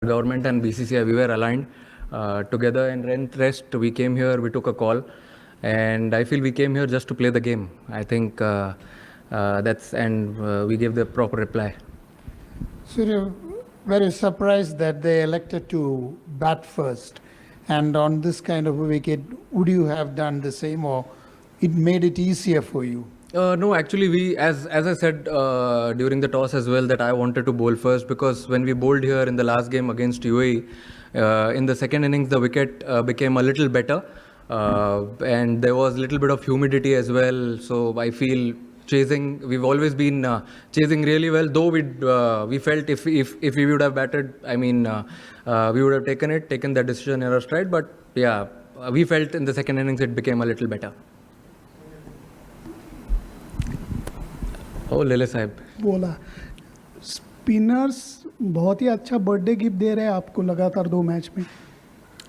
government and BCCI, we were aligned together, and rest we came here, we took a call, and I feel we came here just to play the game. I think we gave the proper reply. So you're very surprised that they elected to bat first, and on this kind of a wicket, would you have done the same, or it made it easier for you? No, actually, as I said during the toss as well, that I wanted to bowl first, because when we bowled here in the last game against UAE, in the second innings, the wicket became a little better, and there was a little bit of humidity as well. So I feel we've always been chasing really well. Though we felt if we would have batted, we would have taken that decision in our stride. But yeah, we felt in the second innings it became a little better. ओ लेले साहब बोला spinners बहुत ही अच्छा birthday gift दे रहे हैं आपको लगातार 2 match में।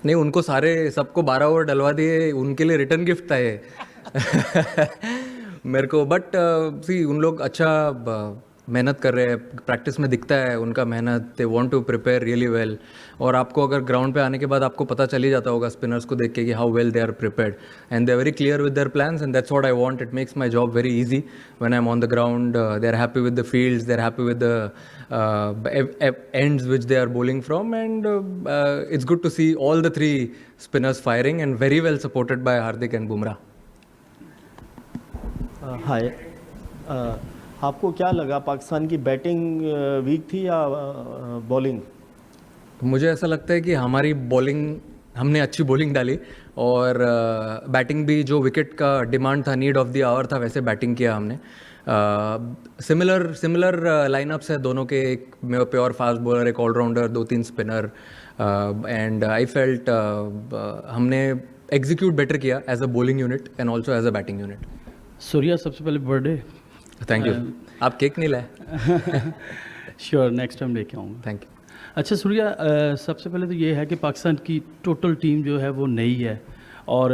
नहीं, उनको सबको 12 ओवर डलवा दिए, उनके लिए रिटर्न गिफ्ट था ये मेरे को। बट सी उन लोग अच्छा मेहनत कर रहे हैं, प्रैक्टिस में दिखता है उनका मेहनत। They want to prepare really well, और आपको अगर ग्राउंड पे आने के बाद आपको पता चल ही जाता होगा स्पिनर्स को देख के कि how well they are prepared, and they are very clear with their plans, and that's what I want. It makes my job very easy when I am on the ground. They are happy with the fields, they are happy with the ends which they are bowling from, and it's good to see all the 3 spinners firing and very well supported by Hardik and Bumrah. हाय, आपको क्या लगा, पाकिस्तान की batting week थी या bowling? मुझे ऐसा लगता है कि हमारी बॉलिंग, हमने अच्छी बॉलिंग डाली, और बैटिंग भी जो विकेट का डिमांड था, नीड ऑफ द आवर था, वैसे बैटिंग किया हमने। सिमिलर लाइनअप्स है दोनों के, एक प्योर फास्ट बॉलर, एक allrounder, 2-3 spinner, and I felt हमने एग्जीक्यूट बेटर किया as a bowling unit and also as a batting unit. Surya, सबसे पहले बर्थडे। Thank you. आप केक नहीं लाए? श्योर, नेक्स्ट टाइम लेके आऊँगा। Thank you. अच्छा सूर्या, सबसे पहले तो ये है कि पाकिस्तान की टोटल टीम जो है वो नई है, और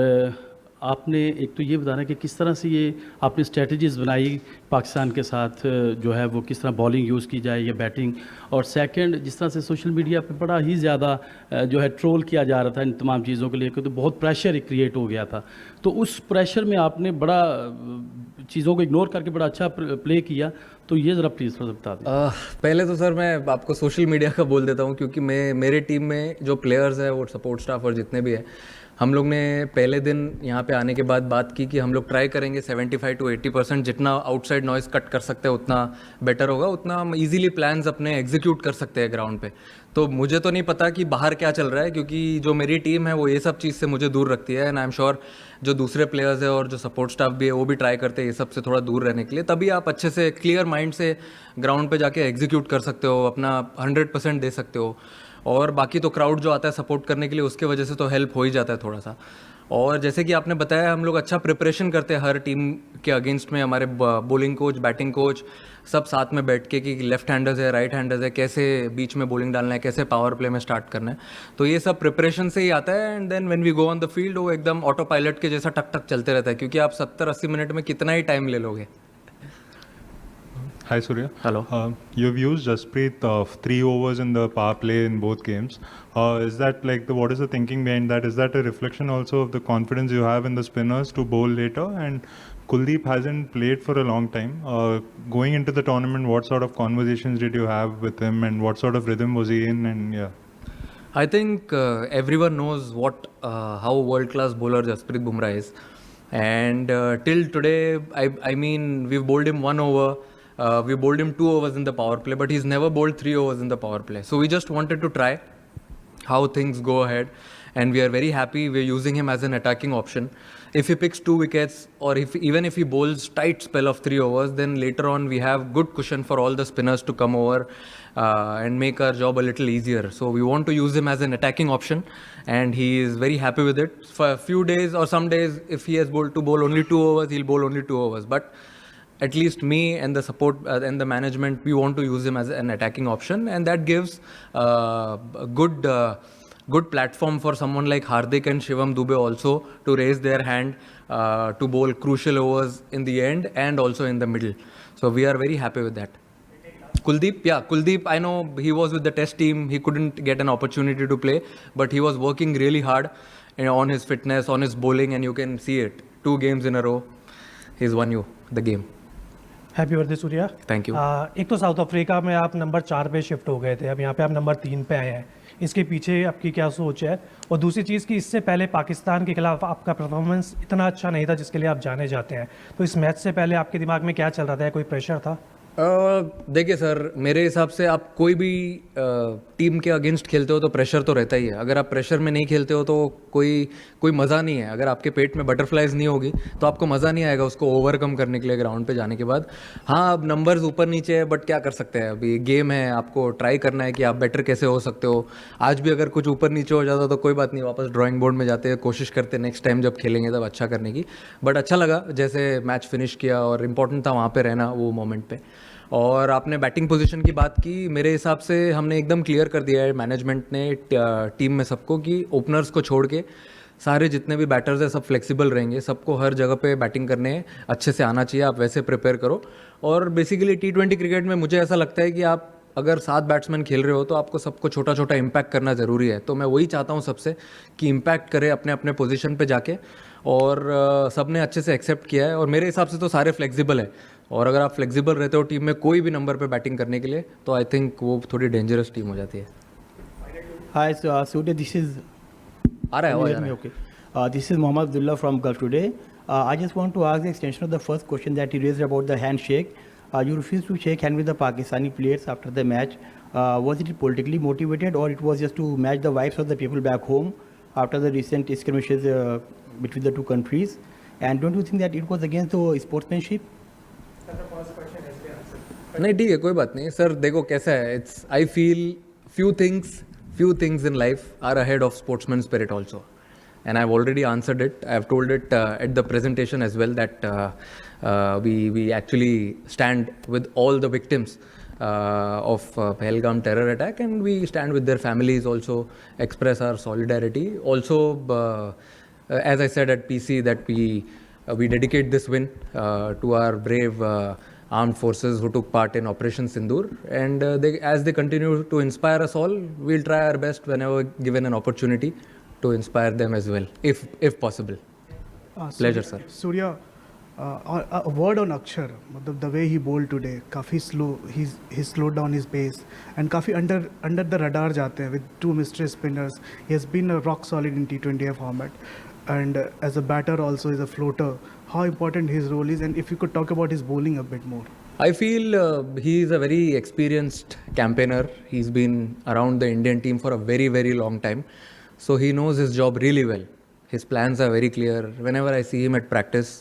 आपने एक तो ये बताना कि किस तरह से ये आपने स्ट्रेटजीज़ बनाई पाकिस्तान के साथ, जो है वो किस तरह बॉलिंग यूज़ की जाए या बैटिंग, और सेकंड जिस तरह से सोशल मीडिया पे बड़ा ही ज़्यादा जो है ट्रोल किया जा रहा था इन तमाम चीज़ों को लेकर, तो बहुत प्रेशर क्रिएट हो गया था। तो उस प्रेशर में आपने बड़ा चीज़ों को इग्नोर करके बड़ा अच्छा प्ले किया, तो ये ज़रा प्लीज़ थोड़ा बता दें। पहले तो सर मैं आपको सोशल मीडिया का बोल देता हूँ, क्योंकि मेरे टीम में जो प्लेयर्स हैं, वो सपोर्ट स्टाफ और जितने भी हैं, हम लोग ने पहले दिन यहाँ पे आने के बाद बात की कि हम लोग ट्राई करेंगे 75 to 80% जितना आउटसाइड नॉइज़ कट कर सकते हैं उतना बेटर होगा, उतना हम इजीली प्लान्स अपने एग्जीक्यूट कर सकते हैं ग्राउंड पे। तो मुझे तो नहीं पता कि बाहर क्या चल रहा है, क्योंकि जो मेरी टीम है वो ये सब चीज़ से मुझे दूर रखती है, एंड आई एम श्योर जो दूसरे प्लेयर्स है और जो सपोर्ट स्टाफ भी है वो भी ट्राई करते हैं ये सब से थोड़ा दूर रहने के लिए। तभी आप अच्छे से क्लियर माइंड से ग्राउंड पे जाके एग्जीक्यूट कर सकते हो, अपना 100% दे सकते हो, और बाकी तो क्राउड जो आता है सपोर्ट करने के लिए, उसके वजह से तो हेल्प हो ही जाता है थोड़ा सा। और जैसे कि आपने बताया, हम लोग अच्छा प्रिपरेशन करते हैं हर टीम के अगेंस्ट में। हमारे बॉलिंग कोच, बैटिंग कोच सब साथ में बैठ के कि लेफ्ट हैंडर्स है, राइट हैंडर्स है, कैसे बीच में बॉलिंग डालना है, कैसे पावर प्ले में स्टार्ट करना है, तो ये सब प्रिपरेशन से ही आता है। And then when we go on the field, वो एकदम ऑटो पायलट के जैसा टक टक चलते रहता है, क्योंकि आप 70-80 मिनट में कितना ही टाइम ले लोगे। Hi Surya. Hello. You've used Jasprit 3 overs in the power play in both games. Is that what is the thinking behind that? Is that a reflection also of the confidence you have in the spinners to bowl later? And Kuldeep hasn't played for a long time. Going into the tournament, what sort of conversations did you have with him, and what sort of rhythm was he in? And yeah. I think everyone knows how world-class bowler Jasprit Bumrah is, and till today, I mean, we've bowled him 1 over. We bowled him 2 overs in the power play, but he's never bowled 3 overs in the power play. So we just wanted to try how things go ahead, and we are very happy we're using him as an attacking option. If he picks 2 wickets, or even if he bowls tight spell of 3 overs, then later on we have good cushion for all the spinners to come over and make our job a little easier. So we want to use him as an attacking option, and he is very happy with it. For a few days or some days, if he has bowled to bowl only 2 overs, he'll bowl only 2 overs. But at least me and the support and the management, we want to use him as an attacking option, and that gives a good platform for someone like Hardik and Shivam Dube also to raise their hand to bowl crucial overs in the end and also in the middle. So we are very happy with that. Kuldeep, I know he was with the test team. He couldn't get an opportunity to play, but he was working really hard on his fitness, on his bowling, and you can see it. 2 games in a row, he's won you the game. Happy birthday Surya. Thank you. एक तो south Africa में आप number 4 पे shift हो गए थे, अब यहाँ पे आप नंबर 3 पे आए हैं, इसके पीछे आपकी क्या सोच है? और दूसरी चीज़ कि इससे पहले पाकिस्तान के खिलाफ आपका परफॉर्मेंस इतना अच्छा नहीं था जिसके लिए आप जाने जाते हैं, तो इस मैच से पहले आपके दिमाग में क्या चल रहा था? कोई प्रेशर था? देखिए सर, मेरे हिसाब से आप कोई भी टीम के अगेंस्ट खेलते हो तो प्रेशर तो रहता ही है। अगर आप प्रेशर में नहीं खेलते हो तो कोई मज़ा नहीं है। अगर आपके पेट में बटरफ्लाइज नहीं होगी तो आपको मज़ा नहीं आएगा उसको ओवरकम करने के लिए ग्राउंड पे जाने के बाद। हाँ, अब नंबर्स ऊपर नीचे है, बट क्या कर सकते हैं, अभी गेम है, आपको ट्राई करना है कि आप बेटर कैसे हो सकते हो। आज भी अगर कुछ ऊपर नीचे हो जाता तो कोई बात नहीं, वापस ड्राइंग बोर्ड में जाते, कोशिश करते नेक्स्ट टाइम जब खेलेंगे तब अच्छा करने की। बट अच्छा लगा जैसे मैच फिनिश किया, और इम्पोर्टेंट था वहाँ पे रहना वो मोमेंट पे। और आपने बैटिंग पोजीशन की बात की, मेरे हिसाब से हमने एकदम क्लियर कर दिया है मैनेजमेंट ने टीम में सबको कि ओपनर्स को छोड़ के सारे जितने भी बैटर्स हैं सब फ्लेक्सिबल रहेंगे, सबको हर जगह पे बैटिंग करने अच्छे से आना चाहिए, आप वैसे प्रिपेयर करो। और बेसिकली T20 क्रिकेट में मुझे ऐसा लगता है कि आप अगर 7 बैट्समैन खेल रहे हो तो आपको सबको छोटा छोटा इम्पैक्ट करना ज़रूरी है। तो मैं वही चाहता हूँ सबसे कि इम्पैक्ट करे अपने अपने पोजीशन पे जाके, और सब ने अच्छे से एक्सेप्ट किया है। और मेरे हिसाब से तो सारे फ्लेक्सिबल है, और अगर आप फ्लेक्सिबल रहते हो टीम में कोई भी नंबर पे बैटिंग करने के लिए, तो आई थिंक वो थोड़ी डेंजरस टीम हो जाती है। Hi, Surya, this is आ रहा है आवाज़ आ रहा है। okay. This is Mohammad Abdullah from Gulf Today. I just want to ask the extension of the first question that you raised about the handshake. You refused to shake hand with the Pakistani players after the match. Was it politically motivated, or it was just to match the vibes of the people back home after the recent skirmishes between the two countries? And don't you think that it was against the sportsmanship? नहीं, ठीक है, कोई बात नहीं sir. देखो कैसा है, it's I feel few things in life are ahead of sportsman spirit also, and I've already answered it. I've told it at the presentation as well that we actually stand with all the victims of Pahalgam terror attack, and we stand with their families also, express our solidarity also. As I said at PC that we dedicate this win to our brave armed forces who took part in Operation Sindoor, and as they continue to inspire us all, we'll try our best whenever given an opportunity to inspire them as well, if possible. Pleasure, sir. Surya, a word on Akshar, मतलब the way he bowled today, काफ़ी slow, he slowed down his pace and काफ़ी under the radar जाते हैं with 2 mystery spinners. He has been a rock solid in T20 format, and as a batter also is a floater. How important his role is, and if you could talk about his bowling a bit more. I feel he is a very experienced campaigner. He's been around the Indian team for a very, very long time. So he knows his job really well. His plans are very clear. Whenever I see him at practice,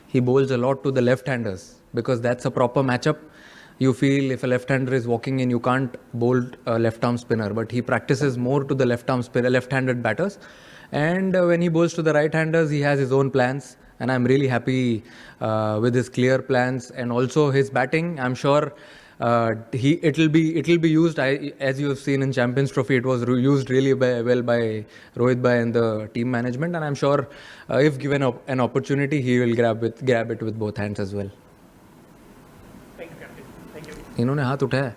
he bowls a lot to the left-handers because that's a proper matchup. You feel if a left-hander is walking in, you can't bowl a left-arm spinner, but he practices more to the left-arm spinner, left-handed batters. And when he bowls to the right-handers, he has his own plans. And I'm really happy with his clear plans and also his batting. I'm sure it'll be used. As you have seen in Champions Trophy, it was used really well by Rohit Bhai and the team management. And I'm sure if given an opportunity, he will grab it with both hands as well. Thank you, Captain. Thank you. इन्होंने हाथ उठाया,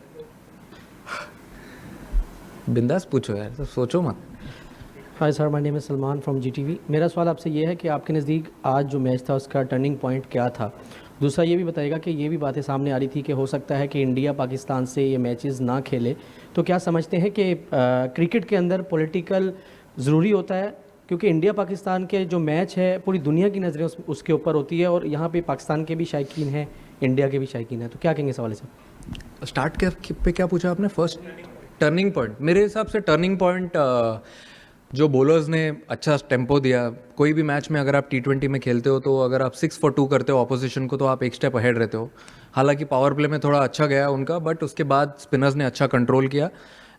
बिंदास पूछो यार, तो सोचो मत। Hi sir, my name is Salman from GTV। मेरा सवाल आपसे ये है कि आपके नज़दीक आज जो मैच था उसका टर्निंग पॉइंट क्या था? दूसरा ये भी बताइएगा कि ये भी बातें सामने आ रही थी कि हो सकता है कि इंडिया पाकिस्तान से ये मैचेस ना खेले, तो क्या समझते हैं कि क्रिकेट के अंदर पॉलिटिकल ज़रूरी होता है? क्योंकि इंडिया पाकिस्तान के जो मैच है पूरी दुनिया की नज़रें उसके ऊपर होती है, और यहाँ पे पाकिस्तान के भी शायकीन हैं, इंडिया के भी शायकीन हैं, तो क्या कहेंगे सवाल सर? स्टार्ट पे क्या पूछा आपने? First turning point. मेरे हिसाब से टर्निंग पॉइंट जो बॉलर्स ने अच्छा टेम्पो दिया। कोई भी मैच में अगर आप T20 में खेलते हो तो अगर आप 6 for 2 करते हो ऑपोजिशन को तो आप एक स्टेप अहेड रहते हो। हालांकि पावर प्ले में थोड़ा अच्छा गया उनका, बट उसके बाद स्पिनर्स ने अच्छा कंट्रोल किया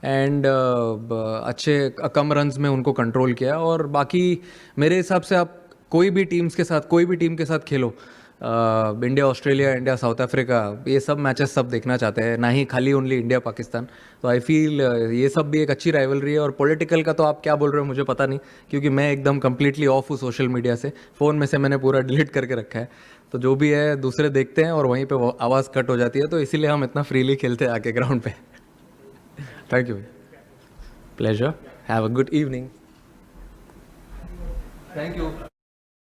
एंड अच्छे कम रन्स में उनको कंट्रोल किया। और बाकी मेरे हिसाब से आप कोई भी टीम के साथ खेलो, India Australia, India south Africa, ये सब मैचेस सब देखना चाहते हैं, ना ही खाली ओनली इंडिया पाकिस्तान। तो आई फील ये सब भी एक अच्छी राइवलरी है। और पॉलिटिकल का तो आप क्या बोल रहे हो मुझे पता नहीं, क्योंकि मैं एकदम कम्प्लीटली ऑफ हूँ सोशल मीडिया से, फ़ोन में से मैंने पूरा डिलीट करके रखा है। तो जो भी है दूसरे देखते हैं और वहीं पे आवाज़ कट हो जाती है, तो इसीलिए हम इतना फ्रीली खेलते हैं आके ग्राउंड पे। Thank you, pleasure, have a good evening. Thank you.